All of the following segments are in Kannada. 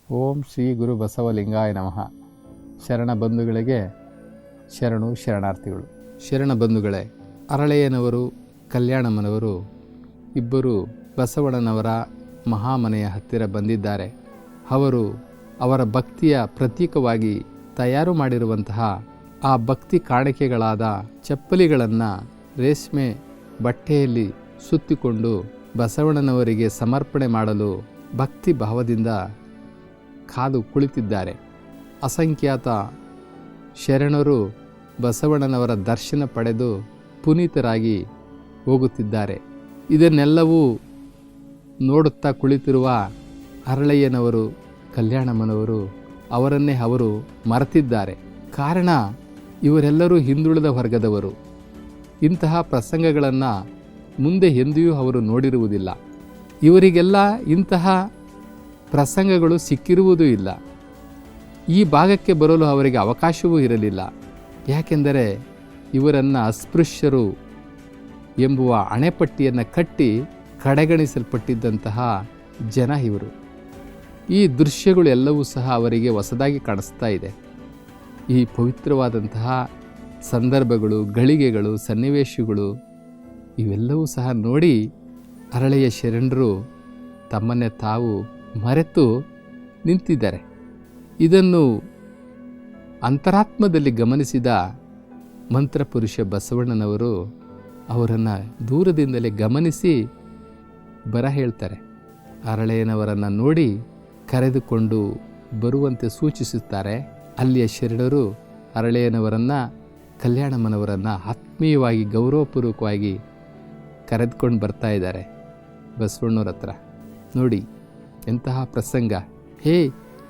ಓಂ ಶ್ರೀ ಗುರು ಬಸವಲಿಂಗಾಯ ನಮಃ. ಶರಣ ಬಂಧುಗಳಿಗೆ ಶರಣು ಶರಣಾರ್ಥಿಗಳು. ಶರಣ ಬಂಧುಗಳೇ, ಅರಳೆಯನವರು ಕಲ್ಯಾಣಮ್ಮನವರು ಇಬ್ಬರು ಬಸವಣ್ಣನವರ ಮಹಾಮನೆಯ ಹತ್ತಿರ ಬಂದಿದ್ದಾರೆ. ಅವರು ಅವರ ಭಕ್ತಿಯ ಪ್ರತೀಕವಾಗಿ ತಯಾರು ಮಾಡಿರುವಂತಹ ಆ ಭಕ್ತಿ ಕಾಣಿಕೆಗಳಾದ ಚಪ್ಪಲಿಗಳನ್ನು ರೇಷ್ಮೆ ಬಟ್ಟೆಯಲ್ಲಿ ಸುತ್ತಿಕೊಂಡು ಬಸವಣ್ಣನವರಿಗೆ ಸಮರ್ಪಣೆ ಮಾಡಲು ಭಕ್ತಿ ಭಾವದಿಂದ ಕಾದು ಕುಳಿತಿದ್ದಾರೆ. ಅಸಂಖ್ಯಾತ ಶರಣರು ಬಸವಣ್ಣನವರ ದರ್ಶನ ಪಡೆದು ಪುನೀತರಾಗಿ ಹೋಗುತ್ತಿದ್ದಾರೆ. ಇದನ್ನೆಲ್ಲವೂ ನೋಡುತ್ತಾ ಕುಳಿತಿರುವ ಅರಳಯ್ಯನವರು ಕಲ್ಯಾಣಮ್ಮನವರು ಅವರನ್ನೇ ಅವರು ಮರೆತಿದ್ದಾರೆ. ಕಾರಣ, ಇವರೆಲ್ಲರೂ ಹಿಂದುಳಿದ ವರ್ಗದವರು. ಇಂತಹ ಪ್ರಸಂಗಗಳನ್ನು ಮುಂದೆ ಎಂದಿಯೂ ಅವರು ನೋಡಿರುವುದಿಲ್ಲ. ಇವರಿಗೆಲ್ಲ ಇಂತಹ ಪ್ರಸಂಗಗಳು ಸಿಕ್ಕಿರುವುದೂ ಇಲ್ಲ. ಈ ಭಾಗಕ್ಕೆ ಬರಲು ಅವರಿಗೆ ಅವಕಾಶವೂ ಇರಲಿಲ್ಲ. ಯಾಕೆಂದರೆ ಇವರನ್ನು ಅಸ್ಪೃಶ್ಯರು ಎಂಬುವ ಅಣೆಪಟ್ಟಿಯನ್ನು ಕಟ್ಟಿ ಕಡೆಗಣಿಸಲ್ಪಟ್ಟಿದ್ದಂತಹ ಜನ ಇವರು. ಈ ದೃಶ್ಯಗಳು ಎಲ್ಲವೂ ಸಹ ಅವರಿಗೆ ಹೊಸದಾಗಿ ಕಾಣಿಸ್ತಾ ಇದೆ. ಈ ಪವಿತ್ರವಾದಂತಹ ಸಂದರ್ಭಗಳು, ಗಳಿಗೆಗಳು, ಸನ್ನಿವೇಶಗಳು ಇವೆಲ್ಲವೂ ಸಹ ನೋಡಿ ಅರಳೆಯ ಶರಣರು ತಮ್ಮನ್ನೇ ತಾವು ಮರೆತು ನಿಂತಿದ್ದಾರೆ. ಇದನ್ನು ಅಂತರಾತ್ಮದಲ್ಲಿ ಗಮನಿಸಿದ ಮಂತ್ರಪುರುಷ ಬಸವಣ್ಣನವರು ಅವರನ್ನು ದೂರದಿಂದಲೇ ಗಮನಿಸಿ ಹೇಳ್ತಾರೆ. ಅರಳೆಯನವರನ್ನು ನೋಡಿ ಕರೆದುಕೊಂಡು ಬರುವಂತೆ ಸೂಚಿಸುತ್ತಾರೆ. ಅಲ್ಲಿಯ ಶರಣರು ಅರಳೆಯನವರನ್ನು ಕಲ್ಯಾಣಮ್ಮನವರನ್ನು ಆತ್ಮೀಯವಾಗಿ ಗೌರವಪೂರ್ವಕವಾಗಿ ಕರೆದುಕೊಂಡು ಬರ್ತಾ ಇದ್ದಾರೆ ಬಸವಣ್ಣವ್ರ ಹತ್ರ. ನೋಡಿ ಎಂತಹ ಪ್ರಸಂಗ. ಹೇ,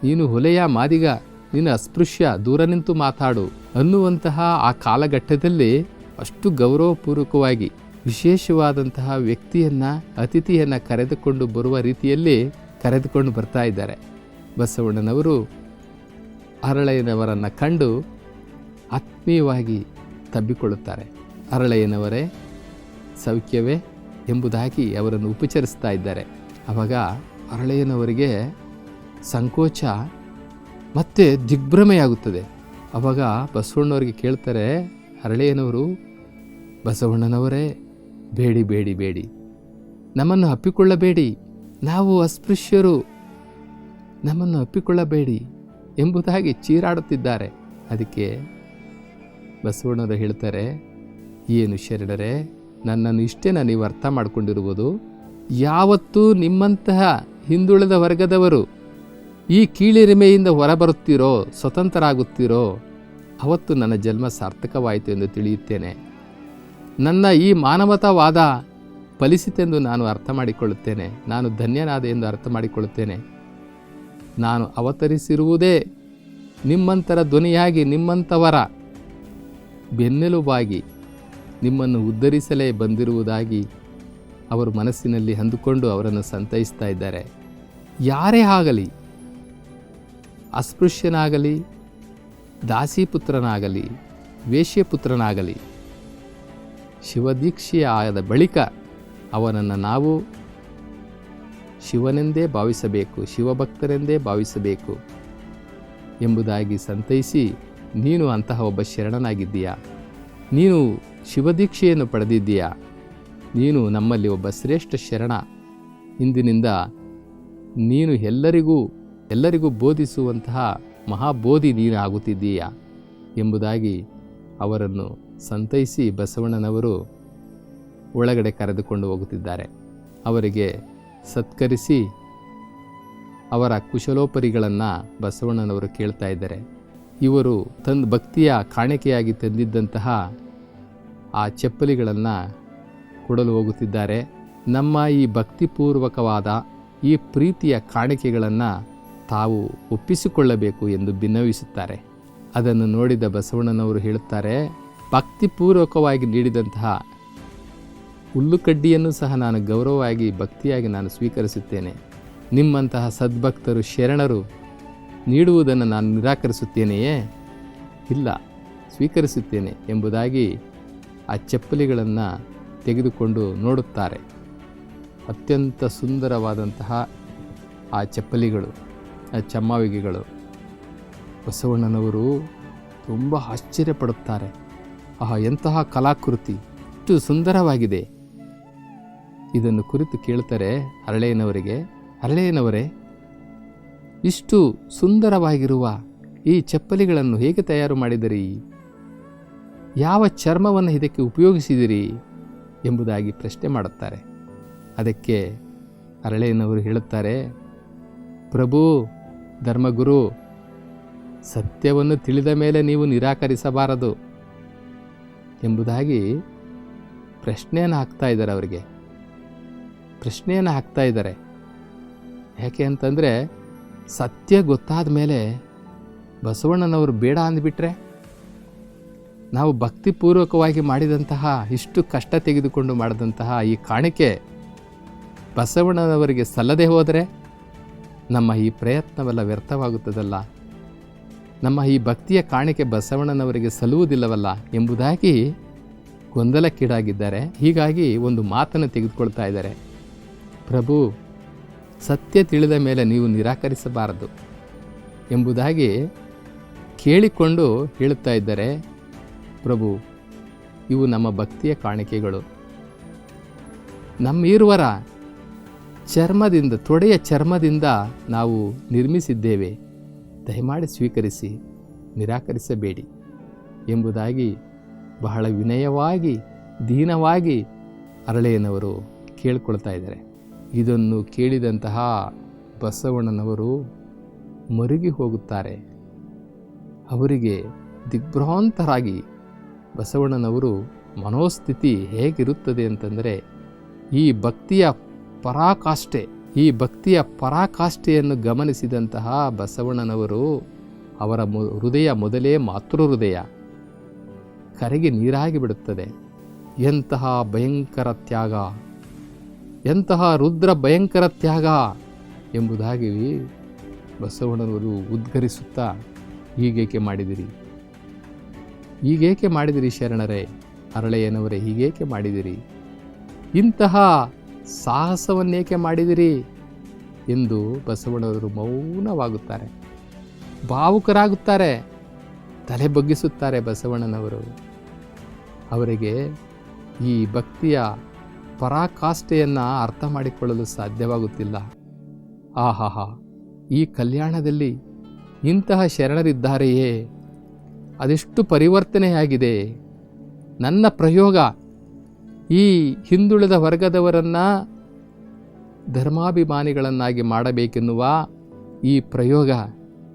ನೀನು ಹೊಲೆಯ ಮಾದಿಗ, ನೀನು ಅಸ್ಪೃಶ್ಯ, ದೂರ ನಿಂತು ಮಾತಾಡು ಅನ್ನುವಂತಹ ಆ ಕಾಲಘಟ್ಟದಲ್ಲಿ ಅಷ್ಟು ಗೌರವಪೂರ್ವಕವಾಗಿ ವಿಶೇಷವಾದಂತಹ ವ್ಯಕ್ತಿಯನ್ನು, ಅತಿಥಿಯನ್ನು ಕರೆದುಕೊಂಡು ಬರುವ ರೀತಿಯಲ್ಲಿ ಕರೆದುಕೊಂಡು ಬರ್ತಾ ಇದ್ದಾರೆ. ಬಸವಣ್ಣನವರು ಅರಳಯ್ಯನವರನ್ನು ಕಂಡು ಆತ್ಮೀಯವಾಗಿ ತಬ್ಬಿಕೊಳ್ಳುತ್ತಾರೆ. ಅರಳಯ್ಯನವರೇ, ಸೌಖ್ಯವೇ ಎಂಬುದಾಗಿ ಅವರನ್ನು ಉಪಚರಿಸ್ತಾ ಇದ್ದಾರೆ. ಆವಾಗ ಅರಳಯ್ಯನವರಿಗೆ ಸಂಕೋಚ ಮತ್ತು ದಿಗ್ಭ್ರಮೆಯಾಗುತ್ತದೆ. ಆವಾಗ ಬಸವಣ್ಣವರಿಗೆ ಕೇಳ್ತಾರೆ ಅರಳಯ್ಯನವರು, ಬಸವಣ್ಣನವರೇ, ಬೇಡಿ ಬೇಡಿ ಬೇಡಿ, ನಮ್ಮನ್ನು ಅಪ್ಪಿಕೊಳ್ಳಬೇಡಿ, ನಾವು ಅಸ್ಪೃಶ್ಯರು, ನಮ್ಮನ್ನು ಅಪ್ಪಿಕೊಳ್ಳಬೇಡಿ ಎಂಬುದಾಗಿ ಚೀರಾಡುತ್ತಿದ್ದಾರೆ. ಅದಕ್ಕೆ ಬಸವಣ್ಣವರು ಹೇಳ್ತಾರೆ, ಏನು ಶರಣರೇ, ನನ್ನನ್ನು ಇಷ್ಟೇನ ನೀವು ಅರ್ಥ ಮಾಡಿಕೊಂಡಿರುವುದು? ಯಾವತ್ತೂ ನಿಮ್ಮಂತಹ ಹಿಂದುಳಿದ ವರ್ಗದವರು ಈ ಕೀಳಿರಿಮೆಯಿಂದ ಹೊರಬರುತ್ತೀರೋ, ಸ್ವತಂತ್ರರಾಗುತ್ತೀರೋ, ಅವತ್ತು ನನ್ನ ಜನ್ಮ ಸಾರ್ಥಕವಾಯಿತು ಎಂದು ತಿಳಿಯುತ್ತೇನೆ. ನನ್ನ ಈ ಮಾನವತಾವಾದ ಫಲಿಸಿತೆಂದು ನಾನು ಅರ್ಥ ಮಾಡಿಕೊಳ್ಳುತ್ತೇನೆ. ನಾನು ಧನ್ಯನಾದೆ ಎಂದು ಅರ್ಥ ಮಾಡಿಕೊಳ್ಳುತ್ತೇನೆ. ನಾನು ಅವತರಿಸಿರುವುದೇ ನಿಮ್ಮಂತರ ಧ್ವನಿಯಾಗಿ, ನಿಮ್ಮಂಥವರ ಬೆನ್ನೆಲುಬಾಗಿ, ನಿಮ್ಮನ್ನು ಉದ್ಧರಿಸಲೇ ಬಂದಿರುವುದಾಗಿ ಅವರು ಮನಸ್ಸಿನಲ್ಲಿ ಅಂದುಕೊಂಡು ಅವರನ್ನು ಸಂತೈಸ್ತಾ ಇದ್ದಾರೆ. ಯಾರೇ ಆಗಲಿ, ಅಸ್ಪೃಶ್ಯನಾಗಲಿ, ದಾಸಿಪುತ್ರನಾಗಲಿ, ವೇಶ್ಯಪುತ್ರನಾಗಲಿ, ಶಿವದೀಕ್ಷೆಯ ಆದ ಬಳಿಕ ಅವನನ್ನು ನಾವು ಶಿವನೆಂದೇ ಭಾವಿಸಬೇಕು, ಶಿವಭಕ್ತರೆಂದೇ ಭಾವಿಸಬೇಕು ಎಂಬುದಾಗಿ ಸಂತೈಸಿ, ನೀನು ಅಂತಹ ಒಬ್ಬ ಶರಣನಾಗಿದ್ದೀಯಾ, ನೀನು ಶಿವದೀಕ್ಷೆಯನ್ನು ಪಡೆದಿದ್ದೀಯಾ, ನೀನು ನಮ್ಮಲ್ಲಿ ಒಬ್ಬ ಶ್ರೇಷ್ಠ ಶರಣ, ಇಂದಿನಿಂದ ನೀನು ಎಲ್ಲರಿಗೂ ಬೋಧಿಸುವಂತಹ ಮಹಾಬೋಧಿ ನೀನು ಆಗುತ್ತಿದ್ದೀಯಾ ಎಂಬುದಾಗಿ ಅವರನ್ನು ಸಂತೈಸಿ ಬಸವಣ್ಣನವರು ಒಳಗಡೆ ಕರೆದುಕೊಂಡು ಹೋಗುತ್ತಿದ್ದಾರೆ. ಅವರಿಗೆ ಸತ್ಕರಿಸಿ ಅವರ ಕುಶಲೋಪರಿಗಳನ್ನು ಬಸವಣ್ಣನವರು ಕೇಳ್ತಾ ಇದ್ದಾರೆ. ಇವರು ಭಕ್ತಿಯ ಕಾಣಿಕೆಯಾಗಿ ತಂದಿದ್ದಂತಹ ಆ ಚಪ್ಪಲಿಗಳನ್ನು ಕೊಡಲು ಹೋಗುತ್ತಿದ್ದಾರೆ. ನಮ್ಮ ಈ ಭಕ್ತಿಪೂರ್ವಕವಾದ ಈ ಪ್ರೀತಿಯ ಕಾಣಿಕೆಗಳನ್ನು ತಾವು ಒಪ್ಪಿಸಿಕೊಳ್ಳಬೇಕು ಎಂದು ಭಿನ್ನವಿಸುತ್ತಾರೆ. ಅದನ್ನು ನೋಡಿದ ಬಸವಣ್ಣನವರು ಹೇಳುತ್ತಾರೆ, ಭಕ್ತಿಪೂರ್ವಕವಾಗಿ ನೀಡಿದಂತಹ ಹುಲ್ಲುಕಡ್ಡಿಯನ್ನು ಸಹ ನಾನು ಗೌರವವಾಗಿ ಭಕ್ತಿಯಾಗಿ ನಾನು ಸ್ವೀಕರಿಸುತ್ತೇನೆ. ನಿಮ್ಮಂತಹ ಸದ್ಭಕ್ತರು ಶರಣರು ನೀಡುವುದನ್ನು ನಾನು ನಿರಾಕರಿಸುತ್ತೇನೆಯೇ? ಇಲ್ಲ, ಸ್ವೀಕರಿಸುತ್ತೇನೆ ಎಂಬುದಾಗಿ ಆ ಚಪ್ಪಲಿಗಳನ್ನು ತೆಗೆದುಕೊಂಡು ನೋಡುತ್ತಾರೆ. ಅತ್ಯಂತ ಸುಂದರವಾದಂತಹ ಆ ಚಪ್ಪಲಿಗಳು ಚಮ್ಮಾವಿಗೆಗಳು. ಬಸವಣ್ಣನವರು ತುಂಬ ಆಶ್ಚರ್ಯಪಡುತ್ತಾರೆ. ಎಂತಹ ಕಲಾಕೃತಿ, ಎಷ್ಟು ಸುಂದರವಾಗಿದೆ. ಇದನ್ನು ಕುರಿತು ಕೇಳ್ತಾರೆ ಹರಳೆಯನವರಿಗೆ, ಹರಳೆಯನವರೇ, ಇಷ್ಟು ಸುಂದರವಾಗಿರುವ ಈ ಚಪ್ಪಲಿಗಳನ್ನು ಹೇಗೆ ತಯಾರು ಮಾಡಿದಿರಿ? ಯಾವ ಚರ್ಮವನ್ನು ಇದಕ್ಕೆ ಉಪಯೋಗಿಸಿದಿರಿ? ಎಂಬುದಾಗಿ ಪ್ರಶ್ನೆ ಮಾಡುತ್ತಾರೆ. ಅದಕ್ಕೆ ಹರಳೆಯನವರು ಹೇಳುತ್ತಾರೆ, ಪ್ರಭು, ಧರ್ಮಗುರು, ಸತ್ಯವನ್ನು ತಿಳಿದ ಮೇಲೆ ನೀವು ನಿರಾಕರಿಸಬಾರದು ಎಂಬುದಾಗಿ ಪ್ರಶ್ನೆಯನ್ನು ಹಾಕ್ತಾ ಇದ್ದಾರೆ. ಅವರಿಗೆ ಪ್ರಶ್ನೆಯನ್ನು ಹಾಕ್ತಾ ಇದ್ದಾರೆ. ಯಾಕೆ ಅಂತಂದರೆ, ಸತ್ಯ ಗೊತ್ತಾದ ಮೇಲೆ ಬಸವಣ್ಣನವರು ಬೇಡ ಅಂದ್ಬಿಟ್ರೆ, ನಾವು ಭಕ್ತಿಪೂರ್ವಕವಾಗಿ ಮಾಡಿದಂತಹ, ಇಷ್ಟು ಕಷ್ಟ ತೆಗೆದುಕೊಂಡು ಮಾಡಿದಂತಹ ಈ ಕಾಣಿಕೆ ಬಸವಣ್ಣನವರಿಗೆ ಸಲ್ಲದೆ ಹೋದರೆ ನಮ್ಮ ಈ ಪ್ರಯತ್ನವೆಲ್ಲ ವ್ಯರ್ಥವಾಗುತ್ತದಲ್ಲ, ನಮ್ಮ ಈ ಭಕ್ತಿಯ ಕಾಣಿಕೆ ಬಸವಣ್ಣನವರಿಗೆ ಸಲ್ಲುವುದಿಲ್ಲವಲ್ಲ ಎಂಬುದಾಗಿ ಗೊಂದಲಕ್ಕೀಡಾಗಿದ್ದಾರೆ. ಹೀಗಾಗಿ ಒಂದು ಮಾತನ್ನು ತೆಗೆದುಕೊಳ್ತಾ ಇದ್ದಾರೆ. ಪ್ರಭು, ಸತ್ಯ ತಿಳಿದ ಮೇಲೆ ನೀವು ನಿರಾಕರಿಸಬಾರದು ಎಂಬುದಾಗಿ ಕೇಳಿಕೊಂಡು ಹೇಳುತ್ತಾ ಇದ್ದಾರೆ. ಪ್ರಭು, ಇವು ನಮ್ಮ ಭಕ್ತಿಯ ಕಾಣಿಕೆಗಳು. ನಮ್ಮಿರುವರ ಚರ್ಮದಿಂದ, ತೊಡೆಯ ಚರ್ಮದಿಂದ ನಾವು ನಿರ್ಮಿಸಿದ್ದೇವೆ. ದಯಮಾಡಿ ಸ್ವೀಕರಿಸಿ, ನಿರಾಕರಿಸಬೇಡಿ ಎಂಬುದಾಗಿ ಬಹಳ ವಿನಯವಾಗಿ, ದೀನವಾಗಿ ಹರಳೆಯನವರು ಕೇಳಿಕೊಳ್ತಾ ಇದ್ದಾರೆ. ಇದನ್ನು ಕೇಳಿದಂತಹ ಬಸವಣ್ಣನವರು ಮರುಗಿ ಹೋಗುತ್ತಾರೆ. ಅವರಿಗೆ ದಿಗ್ಭ್ರಾಂತರಾಗಿ, ಬಸವಣ್ಣನವರು ಮನೋಸ್ಥಿತಿ ಹೇಗಿರುತ್ತದೆ ಅಂತಂದರೆ, ಈ ಭಕ್ತಿಯ ಪರಾಕಾಷ್ಠೆಯನ್ನು ಗಮನಿಸಿದಂತಹ ಬಸವಣ್ಣನವರು, ಅವರ ಹೃದಯ ಮೊದಲೇ ಮಾತೃ ಹೃದಯ ಕರೆಗೆ ನೀರಾಗಿ ಬಿಡುತ್ತದೆ. ಎಂತಹ ಭಯಂಕರ ತ್ಯಾಗ, ಎಂತಹ ರುದ್ರ ಭಯಂಕರ ತ್ಯಾಗ ಎಂಬುದಾಗಿ ಬಸವಣ್ಣನವರು ಉದ್ಗರಿಸುತ್ತಾ, ಹೀಗೇಕೆ ಮಾಡಿದಿರಿ, ಹೀಗೇಕೆ ಮಾಡಿದಿರಿ ಶರಣರೇ, ಹರಳೆಯನವರೇ, ಹೀಗೇಕೆ ಮಾಡಿದಿರಿ, ಇಂತಹ ಸಾಹಸವನ್ನೇಕೆ ಮಾಡಿದಿರಿ ಎಂದು ಬಸವಣ್ಣನವರು ಮೌನವಾಗುತ್ತಾರೆ, ಭಾವುಕರಾಗುತ್ತಾರೆ, ತಲೆ ಬಗ್ಗಿಸುತ್ತಾರೆ ಬಸವಣ್ಣನವರು. ಅವರಿಗೆ ಈ ಭಕ್ತಿಯ ಪರಾಕಾಷ್ಠೆಯನ್ನು ಅರ್ಥ ಮಾಡಿಕೊಳ್ಳಲು ಸಾಧ್ಯವಾಗುತ್ತಿಲ್ಲ. ಆಹಾಹಾ, ಈ ಕಲ್ಯಾಣದಲ್ಲಿ ಇಂತಹ ಶರಣರಿದ್ದಾರೆಯೇ, ಅದೆಷ್ಟು ಪರಿವರ್ತನೆಯಾಗಿದೆ. ನನ್ನ ಪ್ರಯೋಗ ಈ ಹಿಂದುಳಿದ ವರ್ಗದವರನ್ನು ಧರ್ಮಾಭಿಮಾನಿಗಳನ್ನಾಗಿ ಮಾಡಬೇಕೆನ್ನುವ ಈ ಪ್ರಯೋಗ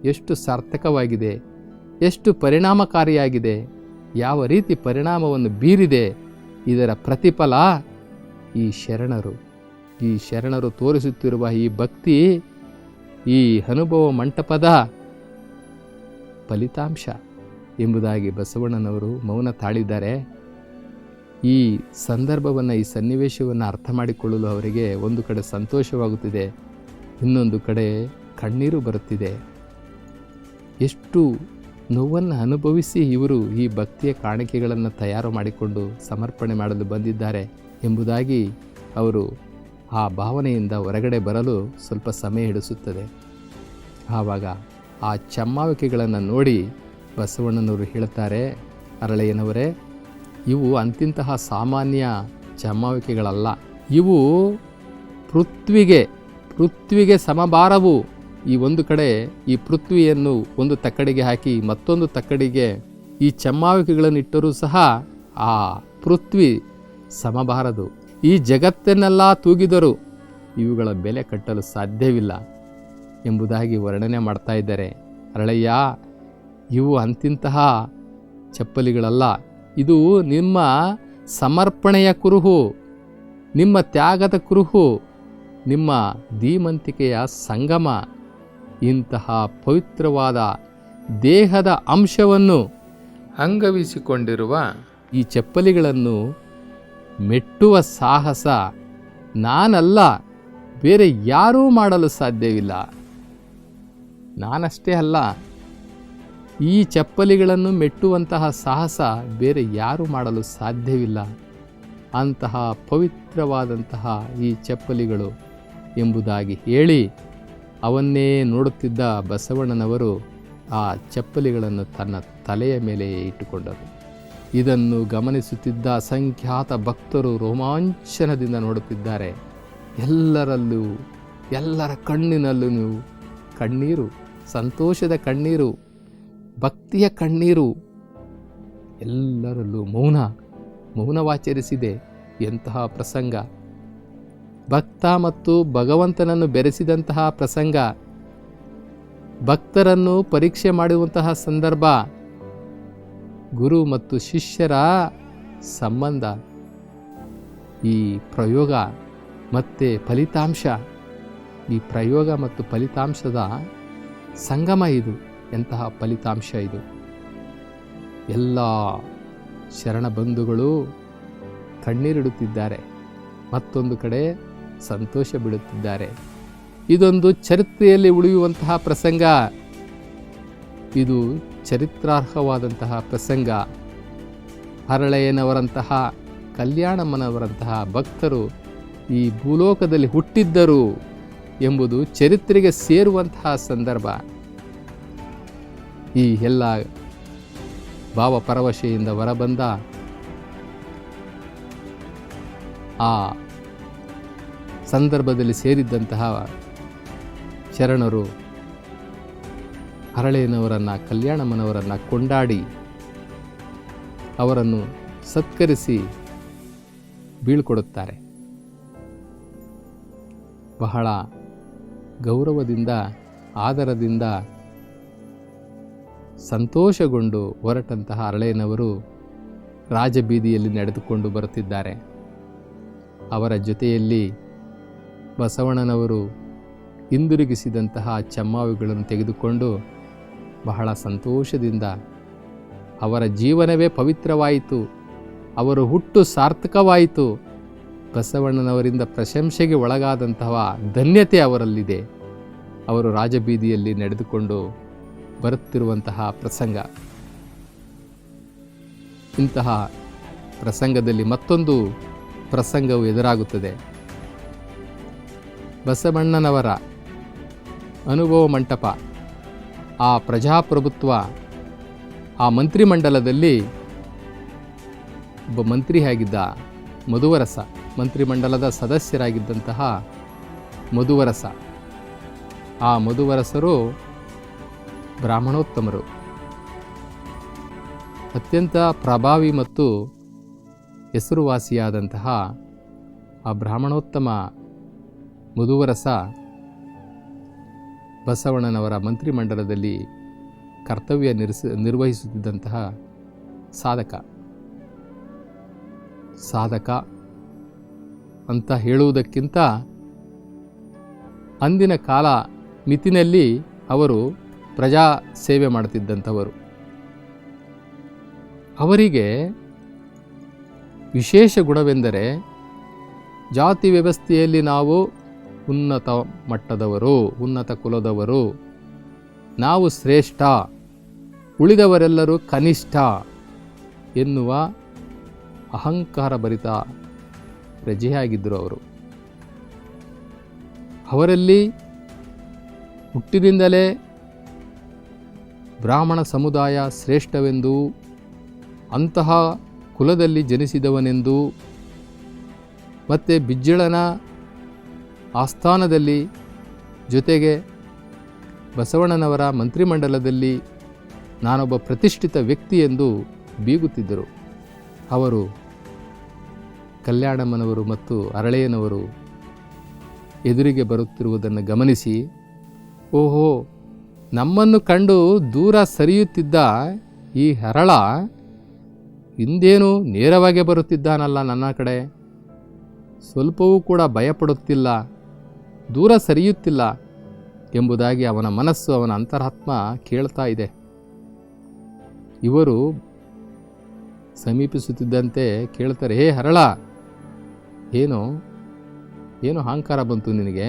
ಎಷ್ಟು ಸಾರ್ಥಕವಾಗಿದೆ, ಎಷ್ಟು ಪರಿಣಾಮಕಾರಿಯಾಗಿದೆ, ಯಾವ ರೀತಿ ಪರಿಣಾಮವನ್ನು ಬೀರಿದೆ. ಇದರ ಪ್ರತಿಫಲ ಈ ಶರಣರು ತೋರಿಸುತ್ತಿರುವ ಈ ಭಕ್ತಿ, ಈ ಅನುಭವ ಮಂಟಪದ ಫಲಿತಾಂಶ ಎಂಬುದಾಗಿ ಬಸವಣ್ಣನವರು ಮೌನ ತಾಳಿದ್ದಾರೆ. ಈ ಸಂದರ್ಭವನ್ನು, ಈ ಸನ್ನಿವೇಶವನ್ನು ಅರ್ಥ ಮಾಡಿಕೊಳ್ಳಲು ಅವರಿಗೆ ಒಂದು ಕಡೆ ಸಂತೋಷವಾಗುತ್ತಿದೆ, ಇನ್ನೊಂದು ಕಡೆ ಕಣ್ಣೀರು ಬರುತ್ತಿದೆ. ಎಷ್ಟು ನೋವನ್ನು ಅನುಭವಿಸಿ ಇವರು ಈ ಭಕ್ತಿಯ ಕಾಣಿಕೆಗಳನ್ನು ತಯಾರು ಮಾಡಿಕೊಂಡು ಸಮರ್ಪಣೆ ಮಾಡಲು ಬಂದಿದ್ದಾರೆ ಎಂಬುದಾಗಿ ಅವರು ಆ ಭಾವನೆಯಿಂದ ಹೊರಗಡೆ ಬರಲು ಸ್ವಲ್ಪ ಸಮಯ ಹಿಡಿಸುತ್ತದೆ. ಆವಾಗ ಆ ಚಮ್ಮಾವಿಕೆಗಳನ್ನು ನೋಡಿ ಬಸವಣ್ಣನವರು ಹೇಳುತ್ತಾರೆ, ಹರಳೆಯನವರೇ, ಇವು ಅಂತಿಂತಹ ಸಾಮಾನ್ಯ ಚಮ್ಮಾವಿಕೆಗಳಲ್ಲ. ಇವು ಪೃಥ್ವಿಗೆ ಸಮಭಾರವು. ಈ ಒಂದು ಕಡೆ ಈ ಪೃಥ್ವಿಯನ್ನು ಒಂದು ತಕ್ಕಡಿಗೆ ಹಾಕಿ ಮತ್ತೊಂದು ತಕ್ಕಡಿಗೆ ಈ ಚಮ್ಮಾವಿಕೆಗಳನ್ನು ಇಟ್ಟರೂ ಸಹ ಆ ಪೃಥ್ವಿ ಸಮಬಾರದು. ಈ ಜಗತ್ತನ್ನೆಲ್ಲ ತೂಗಿದರು ಇವುಗಳ ಬೆಲೆ ಕಟ್ಟಲು ಸಾಧ್ಯವಿಲ್ಲ ಎಂಬುದಾಗಿ ವರ್ಣನೆ ಮಾಡ್ತಾ ಇದ್ದಾರೆ. ಹರಳಯ್ಯ, ಇವು ಅಂತಿಂತಹ ಚಪ್ಪಲಿಗಳಲ್ಲ. ಇದು ನಿಮ್ಮ ಸಮರ್ಪಣೆಯ ಕುರುಹು, ನಿಮ್ಮ ತ್ಯಾಗದ ಕುರುಹು, ನಿಮ್ಮ ಧೀಮಂತಿಕೆಯ ಸಂಗಮ. ಇಂತಹ ಪವಿತ್ರವಾದ ದೇಹದ ಅಂಶವನ್ನು ಅಂಗವಿಸಿಕೊಂಡಿರುವ ಈ ಚಪ್ಪಲಿಗಳನ್ನು ಮೆಟ್ಟುವ ಸಾಹಸ ನಾನಲ್ಲ, ಬೇರೆ ಯಾರೂ ಮಾಡಲು ಸಾಧ್ಯವಿಲ್ಲ. ನಾನಷ್ಟೇ ಅಲ್ಲ, ಈ ಚಪ್ಪಲಿಗಳನ್ನು ಮೆಟ್ಟುವಂತಹ ಸಾಹಸ ಬೇರೆ ಯಾರೂ ಮಾಡಲು ಸಾಧ್ಯವಿಲ್ಲ. ಅಂತಹ ಪವಿತ್ರವಾದಂತಹ ಈ ಚಪ್ಪಲಿಗಳು ಎಂಬುದಾಗಿ ಹೇಳಿ ಅವನ್ನೇ ನೋಡುತ್ತಿದ್ದ ಬಸವಣ್ಣನವರು ಆ ಚಪ್ಪಲಿಗಳನ್ನು ತನ್ನ ತಲೆಯ ಮೇಲೆ ಇಟ್ಟುಕೊಂಡರು. ಇದನ್ನು ಗಮನಿಸುತ್ತಿದ್ದ ಅಸಂಖ್ಯಾತ ಭಕ್ತರು ರೋಮಾಂಚನದಿಂದ ನೋಡುತ್ತಿದ್ದಾರೆ. ಎಲ್ಲರ ಕಣ್ಣಿನಲ್ಲೂ ಕಣ್ಣೀರು, ಸಂತೋಷದ ಕಣ್ಣೀರು, ಭಕ್ತಿಯ ಕಣ್ಣೀರು. ಎಲ್ಲರಲ್ಲೂ ಮೌನವಾಚರಿಸಿದೆ. ಎಂತಹ ಪ್ರಸಂಗ! ಭಕ್ತ ಮತ್ತು ಭಗವಂತನನ್ನು ಬೆರೆಸಿದಂತಹ ಪ್ರಸಂಗ, ಭಕ್ತರನ್ನು ಪರೀಕ್ಷೆ ಮಾಡುವಂತಹ ಸಂದರ್ಭ, ಗುರು ಮತ್ತು ಶಿಷ್ಯರ ಸಂಬಂಧ, ಈ ಪ್ರಯೋಗ ಮತ್ತು ಫಲಿತಾಂಶ, ಈ ಪ್ರಯೋಗ ಮತ್ತು ಫಲಿತಾಂಶದ ಸಂಗಮ ಇದು. ಎಂತಹ ಫಲಿತಾಂಶ ಇದು! ಎಲ್ಲ ಶರಣ ಬಂಧುಗಳು ಕಣ್ಣೀರಿಡುತ್ತಿದ್ದಾರೆ, ಮತ್ತೊಂದು ಕಡೆ ಸಂತೋಷ ಬಿಡುತ್ತಿದ್ದಾರೆ. ಇದೊಂದು ಚರಿತ್ರೆಯಲ್ಲಿ ಉಳಿಯುವಂತಹ ಪ್ರಸಂಗ, ಇದು ಚರಿತ್ರಾರ್ಹವಾದಂತಹ ಪ್ರಸಂಗ. ಹರಳೆಯನವರಂತಹ, ಕಲ್ಯಾಣಮ್ಮನವರಂತಹ ಭಕ್ತರು ಈ ಭೂಲೋಕದಲ್ಲಿ ಹುಟ್ಟಿದ್ದರು ಎಂಬುದು ಚರಿತ್ರೆಗೆ ಸೇರುವಂತಹ ಸಂದರ್ಭ. ಈ ಎಲ್ಲ ಭಾವಪರವಶೆಯಿಂದ ಹೊರಬಂದ ಆ ಸಂದರ್ಭದಲ್ಲಿ ಸೇರಿದ್ದಂತಹ ಶರಣರು ಹರಳೆಯನವರನ್ನು, ಕಲ್ಯಾಣಮ್ಮನವರನ್ನು ಕೊಂಡಾಡಿ ಅವರನ್ನು ಸತ್ಕರಿಸಿ ಬೀಳ್ಕೊಡುತ್ತಾರೆ. ಬಹಳ ಗೌರವದಿಂದ, ಆದರದಿಂದ ಸಂತೋಷಗೊಂಡು ಹೊರಟಂತಹ ಹರಳೆಯನವರು ರಾಜಬೀದಿಯಲ್ಲಿ ನಡೆದುಕೊಂಡು ಬರುತ್ತಿದ್ದಾರೆ. ಅವರ ಜೊತೆಯಲ್ಲಿ ಬಸವಣ್ಣನವರು ಹಿಂದಿರುಗಿಸಿದಂತಹ ಚಮ್ಮಾವಿಗಳನ್ನು ತೆಗೆದುಕೊಂಡು ಬಹಳ ಸಂತೋಷದಿಂದ ಅವರ ಜೀವನವೇ ಪವಿತ್ರವಾಯಿತು, ಅವರ ಹುಟ್ಟು ಸಾರ್ಥಕವಾಯಿತು, ಬಸವಣ್ಣನವರಿಂದ ಪ್ರಶಂಸೆಗೆ ಒಳಗಾದಂತಹ ಧನ್ಯತೆ ಅವರಲ್ಲಿದೆ. ಅವರು ರಾಜಬೀದಿಯಲ್ಲಿ ನಡೆದುಕೊಂಡು ಬರುತ್ತಿರುವಂತಹ ಪ್ರಸಂಗ. ಇಂತಹ ಪ್ರಸಂಗದಲ್ಲಿ ಮತ್ತೊಂದು ಪ್ರಸಂಗವು ಎದುರಾಗುತ್ತದೆ. ಬಸವಣ್ಣನವರ ಅನುಭವ ಮಂಟಪ, ಆ ಪ್ರಜಾಪ್ರಭುತ್ವ, ಆ ಮಂತ್ರಿಮಂಡಲದಲ್ಲಿ ಒಬ್ಬ ಮಂತ್ರಿಯಾಗಿದ್ದ ಮಧುವರಸ, ಮಂತ್ರಿಮಂಡಲದ ಸದಸ್ಯರಾಗಿದ್ದಂತಹ ಮಧುವರಸ. ಆ ಮಧುವರಸರು ಬ್ರಾಹ್ಮಣೋತ್ತಮರು, ಅತ್ಯಂತ ಪ್ರಭಾವಿ ಮತ್ತು ಹೆಸರುವಾಸಿಯಾದಂತಹ ಆ ಬ್ರಾಹ್ಮಣೋತ್ತಮ ಮಧುವರಸ ಬಸವಣ್ಣನವರ ಮಂತ್ರಿಮಂಡಲದಲ್ಲಿ ಕರ್ತವ್ಯ ನಿರ್ವಹಿಸುತ್ತಿದ್ದಂತಹ ಸಾಧಕ ಅಂತ ಹೇಳುವುದಕ್ಕಿಂತ ಅಂದಿನ ಕಾಲ ಮಿತಿನಲ್ಲಿ ಅವರು ಪ್ರಜಾ ಸೇವೆ ಮಾಡುತ್ತಿದ್ದಂಥವರು. ಅವರಿಗೆ ವಿಶೇಷ ಗುಣವೆಂದರೆ ಜಾತಿ ವ್ಯವಸ್ಥೆಯಲ್ಲಿ ನಾವು ಉನ್ನತ ಮಟ್ಟದವರು, ಉನ್ನತ ಕುಲದವರು, ನಾವು ಶ್ರೇಷ್ಠ, ಉಳಿದವರೆಲ್ಲರೂ ಕನಿಷ್ಠ ಎನ್ನುವ ಅಹಂಕಾರ ಭರಿತ ಪ್ರಜೆಯಾಗಿದ್ದರು ಅವರು. ಅವರಲ್ಲಿ ಹುಟ್ಟಿನಿಂದಲೇ ಬ್ರಾಹ್ಮಣ ಸಮುದಾಯ ಶ್ರೇಷ್ಠವೆಂದು, ಅಂತಹ ಕುಲದಲ್ಲಿ ಜನಿಸಿದವನೆಂದು, ಮತ್ತು ಬಿಜ್ಜಳನ ಆಸ್ಥಾನದಲ್ಲಿ ಜೊತೆಗೆ ಬಸವಣ್ಣನವರ ಮಂತ್ರಿಮಂಡಲದಲ್ಲಿ ನಾನೊಬ್ಬ ಪ್ರತಿಷ್ಠಿತ ವ್ಯಕ್ತಿ ಎಂದು ಬೀಗುತ್ತಿದ್ದರು. ಅವರು ಕಲ್ಯಾಣಮ್ಮನವರು ಮತ್ತು ಹರಳೆಯನವರು ಎದುರಿಗೆ ಬರುತ್ತಿರುವುದನ್ನು ಗಮನಿಸಿ, ಓಹೋ, ನಮ್ಮನ್ನು ಕಂಡು ದೂರ ಸರಿಯುತ್ತಿದ್ದ ಈ ಹರಳ ಹಿಂದೇನು ನೇರವಾಗಿ ಬರುತ್ತಿದ್ದಾನಲ್ಲ, ನನ್ನ ಕಡೆ ಸ್ವಲ್ಪವೂ ಕೂಡ ಭಯಪಡುತ್ತಿಲ್ಲ, ದೂರ ಸರಿಯುತ್ತಿಲ್ಲ ಎಂಬುದಾಗಿ ಅವನ ಮನಸ್ಸು, ಅವನ ಅಂತರಾತ್ಮ ಕೇಳ್ತಾ ಇದೆ. ಇವರು ಸಮೀಪಿಸುತ್ತಿದ್ದಂತೆ ಕೇಳ್ತಾರೆ, ಹೇ ಹರಳ, ಏನು ಅಹಂಕಾರ ಬಂತು ನಿನಗೆ?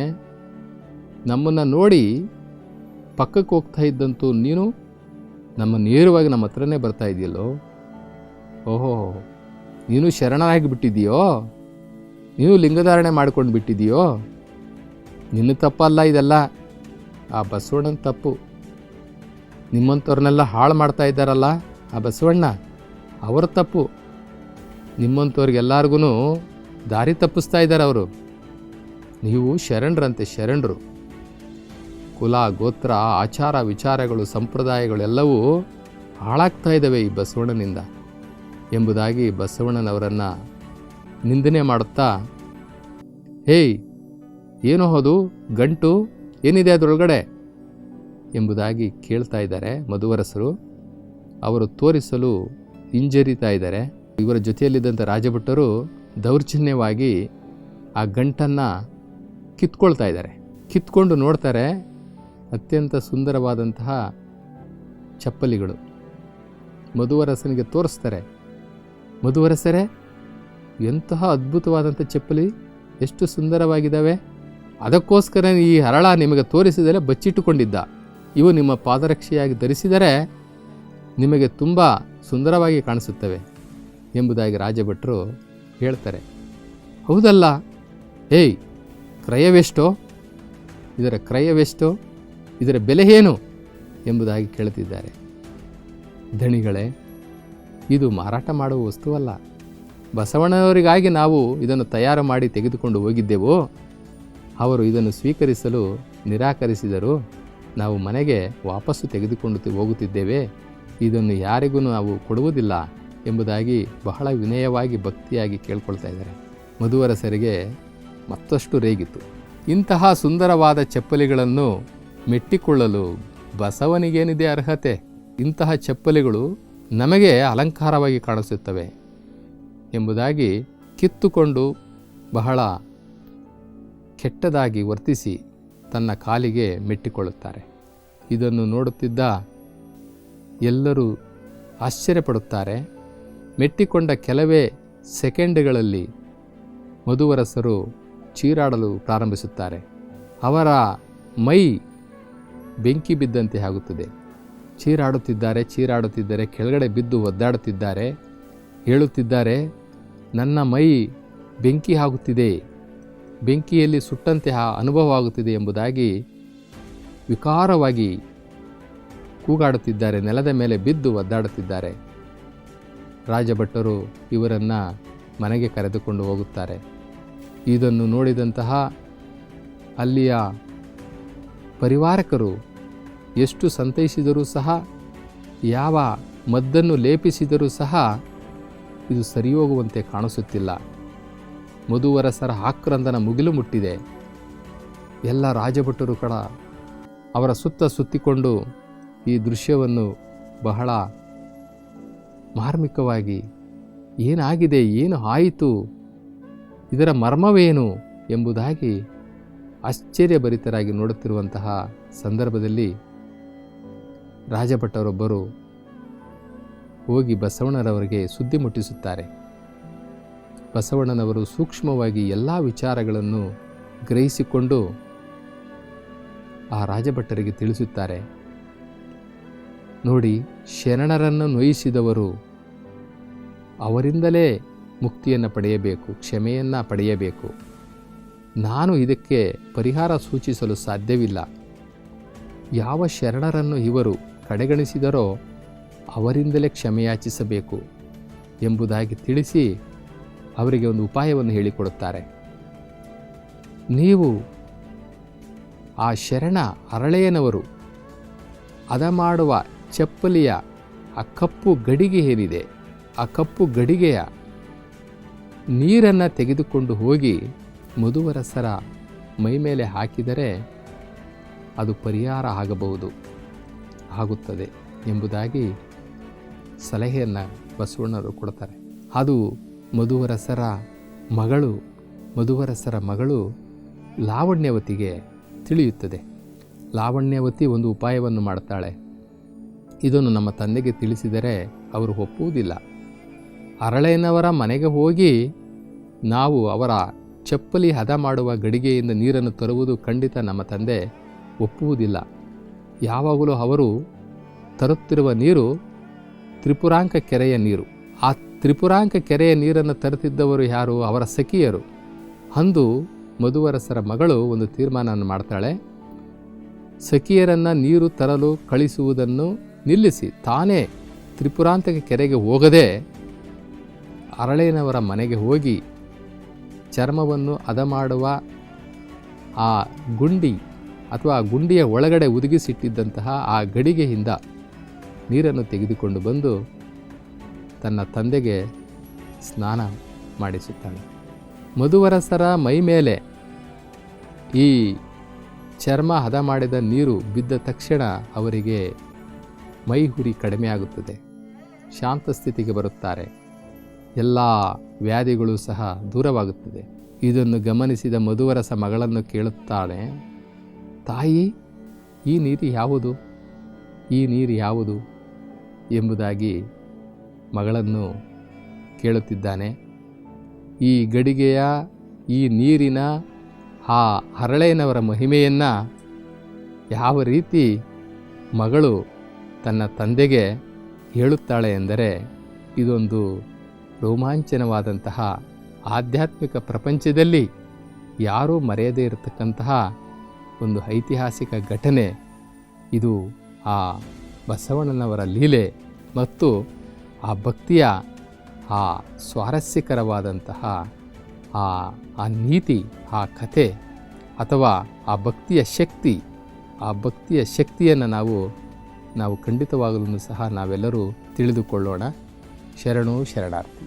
ನಮ್ಮನ್ನು ನೋಡಿ ಪಕ್ಕಕ್ಕೆ ಹೋಗ್ತಾ ಇದ್ದಂತೂ ನೀನು ನೇರವಾಗಿ ನಮ್ಮ ಹತ್ರನೇ ಬರ್ತಾ ಇದೆಯಲ್ಲೋ. ಓಹೋ, ನೀನು ಶರಣನಾಗಿ ಬಿಟ್ಟಿದೆಯೋ, ನೀನು ಲಿಂಗಧಾರಣೆ ಮಾಡ್ಕೊಂಡು ಬಿಟ್ಟಿದೆಯೋ? ನಿನ್ನ ತಪ್ಪಲ್ಲ ಇದೆಲ್ಲ, ಆ ಬಸವಣ್ಣನ ತಪ್ಪು. ನಿಮ್ಮಂಥವ್ರನ್ನೆಲ್ಲ ಹಾಳು ಮಾಡ್ತಾ ಇದ್ದಾರಲ್ಲ ಆ ಬಸವಣ್ಣ, ಅವರ ತಪ್ಪು. ನಿಮ್ಮಂಥವ್ರಿಗೆಲ್ಲರಿಗೂ ದಾರಿ ತಪ್ಪಿಸ್ತಾ ಇದ್ದಾರೆ ಅವರು. ನೀವು ಶರಣರಂತೆ, ಶರಣರು. ಕುಲ, ಗೋತ್ರ, ಆಚಾರ ವಿಚಾರಗಳು, ಸಂಪ್ರದಾಯಗಳು ಎಲ್ಲವೂ ಹಾಳಾಗ್ತಾ ಇದ್ದಾವೆ ಈ ಬಸವಣ್ಣನಿಂದ ಎಂಬುದಾಗಿ ಬಸವಣ್ಣನವರನ್ನು ನಿಂದನೆ ಮಾಡುತ್ತಾ, ಹೇಯ್ ಏನೋ ಹೌದು ಗಂಟು ಏನಿದೆ ಅದರೊಳಗಡೆ ಎಂಬುದಾಗಿ ಕೇಳ್ತಾ ಇದ್ದಾರೆ ಮಧುವರಸರು. ಅವರು ತೋರಿಸಲು ಹಿಂಜರಿತಾ ಇದ್ದಾರೆ. ಇವರ ಜೊತೆಯಲ್ಲಿದ್ದಂಥ ರಾಜಭಟ್ಟರು ದೌರ್ಜನ್ಯವಾಗಿ ಆ ಗಂಟನ್ನು ಕಿತ್ಕೊಳ್ತಾ ಇದ್ದಾರೆ. ಕಿತ್ಕೊಂಡು ನೋಡ್ತಾರೆ, ಅತ್ಯಂತ ಸುಂದರವಾದಂತಹ ಚಪ್ಪಲಿಗಳು. ಮಧುವರಸನಿಗೆ ತೋರಿಸ್ತಾರೆ. ಮಧುವರಸರೇ, ಎಂತಹ ಅದ್ಭುತವಾದಂಥ ಚಪ್ಪಲಿ, ಎಷ್ಟು ಸುಂದರವಾಗಿದ್ದಾವೆ. ಅದಕ್ಕೋಸ್ಕರ ಈ ಹರಳ ನಿಮಗೆ ತೋರಿಸಿದರೆ ಬಚ್ಚಿಟ್ಟುಕೊಂಡಿದ್ದ. ಇವು ನಿಮ್ಮ ಪಾದರಕ್ಷೆಯಾಗಿ ಧರಿಸಿದರೆ ನಿಮಗೆ ತುಂಬ ಸುಂದರವಾಗಿ ಕಾಣಿಸುತ್ತವೆ ಎಂಬುದಾಗಿ ರಾಜಭಟ್ರು ಹೇಳ್ತಾರೆ. ಹೌದಲ್ಲ, ಏಯ್ ಕ್ರಯವೆಷ್ಟೋ, ಇದರ ಕ್ರಯವೆಷ್ಟೋ, ಇದರ ಬೆಲೆ ಏನು ಎಂಬುದಾಗಿ ಕೇಳುತ್ತಿದ್ದಾರೆ. ಧಣಿಗಳೇ, ಇದು ಮಾರಾಟ ಮಾಡುವ ವಸ್ತುವಲ್ಲ. ಬಸವಣ್ಣನವರಿಗಾಗಿ ನಾವು ಇದನ್ನು ತಯಾರು ಮಾಡಿ ತೆಗೆದುಕೊಂಡು ಹೋಗಿದ್ದೆವು. ಅವರು ಇದನ್ನು ಸ್ವೀಕರಿಸಲು ನಿರಾಕರಿಸಿದರು. ನಾವು ಮನೆಗೆ ವಾಪಸ್ಸು ತೆಗೆದುಕೊಂಡು ಹೋಗುತ್ತಿದ್ದೇವೆ. ಇದನ್ನು ಯಾರಿಗೂ ನಾವು ಕೊಡುವುದಿಲ್ಲ ಎಂಬುದಾಗಿ ಬಹಳ ವಿನಯವಾಗಿ ಭಕ್ತಿಯಾಗಿ ಕೇಳ್ಕೊಳ್ತಾ ಇದ್ದಾರೆ. ಮಧುವರಸರಿಗೆ ಮತ್ತಷ್ಟು ರೇಗಿತು. ಇಂತಹ ಸುಂದರವಾದ ಚಪ್ಪಲಿಗಳನ್ನು ಮೆಟ್ಟಿಕೊಳ್ಳಲು ಬಸವನಿಗೇನಿದೆ ಅರ್ಹತೆ? ಇಂತಹ ಚಪ್ಪಲಿಗಳು ನಮಗೆ ಅಲಂಕಾರವಾಗಿ ಕಾಣಿಸುತ್ತವೆ ಎಂಬುದಾಗಿ ಕಿತ್ತುಕೊಂಡು ಬಹಳ ಕೆಟ್ಟದಾಗಿ ವರ್ತಿಸಿ ತನ್ನ ಕಾಲಿಗೆ ಮೆಟ್ಟಿಕೊಳ್ಳುತ್ತಾರೆ. ಇದನ್ನು ನೋಡುತ್ತಿದ್ದ ಎಲ್ಲರೂ ಆಶ್ಚರ್ಯಪಡುತ್ತಾರೆ. ಮೆಟ್ಟಿಕೊಂಡ ಕೆಲವೇ ಸೆಕೆಂಡ್ಗಳಲ್ಲಿ ಮಧುವರಸರು ಚೀರಾಡಲು ಪ್ರಾರಂಭಿಸುತ್ತಾರೆ. ಅವರ ಮೈ ಬೆಂಕಿ ಬಿದ್ದಂತೆ ಆಗುತ್ತದೆ. ಚೀರಾಡುತ್ತಿದ್ದಾರೆ, ಕೆಳಗಡೆ ಬಿದ್ದು ಒದ್ದಾಡುತ್ತಿದ್ದಾರೆ. ಹೇಳುತ್ತಿದ್ದಾರೆ, ನನ್ನ ಮೈ ಬೆಂಕಿ ಆಗುತ್ತಿದೆ, ಬೆಂಕಿಯಲ್ಲಿ ಸುಟ್ಟಂತೆ ಅನುಭವ ಆಗುತ್ತಿದೆ ಎಂಬುದಾಗಿ ವಿಕಾರವಾಗಿ ಕೂಗಾಡುತ್ತಿದ್ದಾರೆ. ನೆಲದ ಮೇಲೆ ಬಿದ್ದು ಒದ್ದಾಡುತ್ತಿದ್ದಾರೆ. ರಾಜಭಟ್ಟರು ಇವರನ್ನು ಮನೆಗೆ ಕರೆದುಕೊಂಡು ಹೋಗುತ್ತಾರೆ. ಇದನ್ನು ನೋಡಿದಂತಹ ಅಲ್ಲಿಯ ಪರಿವಾರಕರು ಎಷ್ಟು ಸಂತೈಸಿದರೂ ಸಹ, ಯಾವ ಮದ್ದನ್ನು ಲೇಪಿಸಿದರೂ ಸಹ ಇದು ಸರಿಯೋಗುವಂತೆ ಕಾಣಿಸುತ್ತಿಲ್ಲ. ಮಧುವರಸರ ಆಕ್ರಂದನ ಮುಗಿಲು ಮುಟ್ಟಿದೆ. ಎಲ್ಲ ರಾಜಭಟ್ಟರು ಕೂಡ ಅವರ ಸುತ್ತಿಕೊಂಡು ಈ ದೃಶ್ಯವನ್ನು ಬಹಳ ಮಾರ್ಮಿಕವಾಗಿ ಏನಾಗಿದೆ, ಏನು ಆಯಿತು, ಇದರ ಮರ್ಮವೇನು ಎಂಬುದಾಗಿ ಆಶ್ಚರ್ಯಭರಿತರಾಗಿ ನೋಡುತ್ತಿರುವಂತಹ ಸಂದರ್ಭದಲ್ಲಿ ರಾಜಭಟ್ಟರೊಬ್ಬರು ಹೋಗಿ ಬಸವಣ್ಣನವರಿಗೆ ಸುದ್ದಿ ಮುಟ್ಟಿಸುತ್ತಾರೆ. ಬಸವಣ್ಣನವರು ಸೂಕ್ಷ್ಮವಾಗಿ ಎಲ್ಲ ವಿಚಾರಗಳನ್ನು ಗ್ರಹಿಸಿಕೊಂಡು ಆ ರಾಜಭಟ್ಟರಿಗೆ ತಿಳಿಸುತ್ತಾರೆ. ನೋಡಿ, ಶರಣರನ್ನು ನೋಯಿಸಿದವರು ಅವರಿಂದಲೇ ಮುಕ್ತಿಯನ್ನು ಪಡೆಯಬೇಕು, ಕ್ಷಮೆಯನ್ನು ಪಡೆಯಬೇಕು. ನಾನು ಇದಕ್ಕೆ ಪರಿಹಾರ ಸೂಚಿಸಲು ಸಾಧ್ಯವಿಲ್ಲ. ಯಾವ ಶರಣರನ್ನು ಇವರು ಕಡೆಗಣಿಸಿದರೋ ಅವರಿಂದಲೇ ಕ್ಷಮೆಯಾಚಿಸಬೇಕು ಎಂಬುದಾಗಿ ತಿಳಿಸಿ ಅವರಿಗೆ ಒಂದು ಉಪಾಯವನ್ನು ಹೇಳಿಕೊಡುತ್ತಾರೆ. ನೀವು ಆ ಶರಣ ಅರಳೆಯನವರು ಹದ ಮಾಡುವ ಚಪ್ಪಲಿಯ ಆ ಕಪ್ಪು ಗಡಿಗೆ ಏನಿದೆ, ಆ ಕಪ್ಪು ಗಡಿಗೆಯ ನೀರನ್ನು ತೆಗೆದುಕೊಂಡು ಹೋಗಿ ಮಧುವರಸರ ಮೈಮೇಲೆ ಹಾಕಿದರೆ ಅದು ಪರಿಹಾರ ಆಗುತ್ತದೆ ಎಂಬುದಾಗಿ ಸಲಹೆಯನ್ನು ಬಸವಣ್ಣರು ಕೊಡ್ತಾರೆ. ಅದು ಮಧುವರಸರ ಮಗಳು ಲಾವಣ್ಯವತಿಗೆ ತಿಳಿಯುತ್ತದೆ. ಲಾವಣ್ಯವತಿ ಒಂದು ಉಪಾಯವನ್ನು ಮಾಡ್ತಾಳೆ. ಇದನ್ನು ನಮ್ಮ ತಂದೆಗೆ ತಿಳಿಸಿದರೆ ಅವರು ಒಪ್ಪುವುದಿಲ್ಲ. ಅರಳೆನವರ ಮನೆಗೆ ಹೋಗಿ ನಾವು ಅವರ ಚಪ್ಪಲಿ ಹದ ಮಾಡುವ ಗಡಿಗೆಯಿಂದ ನೀರನ್ನು ತರುವುದು ಖಂಡಿತ ನಮ್ಮ ತಂದೆ ಒಪ್ಪುವುದಿಲ್ಲ. ಯಾವಾಗಲೂ ಅವರು ತರುತ್ತಿರುವ ನೀರು ತ್ರಿಪುರಾಂಕ ಕೆರೆಯ ನೀರು. ಆ ತ್ರಿಪುರಾಂಕ ಕೆರೆಯ ನೀರನ್ನು ತರುತ್ತಿದ್ದವರು ಯಾರು? ಅವರ ಸಖಿಯರು. ಅಂದು ಮಧುವರಸರ ಮಗಳು ಒಂದು ತೀರ್ಮಾನವನ್ನು ಮಾಡ್ತಾಳೆ. ಸಖಿಯರನ್ನು ನೀರು ತರಲು ಕಳಿಸುವುದನ್ನು ನಿಲ್ಲಿಸಿ ತಾನೇ ತ್ರಿಪುರಾಂತಕ ಕೆರೆಗೆ ಹೋಗದೆ ಅರಳೇನವರ ಮನೆಗೆ ಹೋಗಿ ಚರ್ಮವನ್ನು ಹದ ಮಾಡುವ ಆ ಗುಂಡಿ ಅಥವಾ ಗುಂಡಿಯ ಒಳಗಡೆ ಒದಗಿಸಿಟ್ಟಿದ್ದಂತಹ ಆ ಗಡಿಗೆಯಿಂದ ನೀರನ್ನು ತೆಗೆದುಕೊಂಡು ಬಂದು ತನ್ನ ತಂದೆಗೆ ಸ್ನಾನ ಮಾಡಿಸುತ್ತಾನೆ. ಮಧುವರಸರ ಮೈ ಮೇಲೆ ಈ ಚರ್ಮ ಹದ ಮಾಡಿದ ನೀರು ಬಿದ್ದ ತಕ್ಷಣ ಅವರಿಗೆ ಮೈ ಹುರಿ ಕಡಿಮೆಯಾಗುತ್ತದೆ, ಶಾಂತ ಸ್ಥಿತಿಗೆ ಬರುತ್ತಾರೆ, ಎಲ್ಲ ವ್ಯಾಧಿಗಳು ಸಹ ದೂರವಾಗುತ್ತದೆ. ಇದನ್ನು ಗಮನಿಸಿದ ಮಧುವರಸ ಮಗಳನ್ನು ಕೇಳುತ್ತಾಳೆ, ತಾಯಿ, ಈ ನೀರು ಯಾವುದು, ಈ ನೀರು ಯಾವುದು ಎಂಬುದಾಗಿ ಮಗಳನ್ನು ಕೇಳುತ್ತಿದ್ದಾನೆ. ಈ ಗಡಿಗೆಯ ಈ ನೀರಿನ ಆ ಹರಳೇನವರ ಮಹಿಮೆಯನ್ನು ಯಾವ ರೀತಿ ಮಗಳು ತನ್ನ ತಂದೆಗೆ ಹೇಳುತ್ತಾಳೆ ಎಂದರೆ, ಇದೊಂದು ರೋಮಾಂಚನವಾದಂತಹ ಆಧ್ಯಾತ್ಮಿಕ ಪ್ರಪಂಚದಲ್ಲಿ ಯಾರೂ ಮರೆಯದೇ ಇರತಕ್ಕಂತಹ ಒಂದು ಐತಿಹಾಸಿಕ ಘಟನೆ. ಇದು ಆ ಬಸವಣ್ಣನವರ ಲೀಲೆ ಮತ್ತು ಆ ಭಕ್ತಿಯ ಆ ಸ್ವಾರಸ್ಯಕರವಾದಂತಹ ಆ ನೀತಿ, ಆ ಕಥೆ ಅಥವಾ ಆ ಭಕ್ತಿಯ ಶಕ್ತಿ, ಆ ಭಕ್ತಿಯ ಶಕ್ತಿಯನ್ನು ನಾವು ಖಂಡಿತವಾಗಲೂ ಸಹ ನಾವೆಲ್ಲರೂ ತಿಳಿದುಕೊಳ್ಳೋಣ. ಶರಣು ಶರಣಾರ್ಥಿ.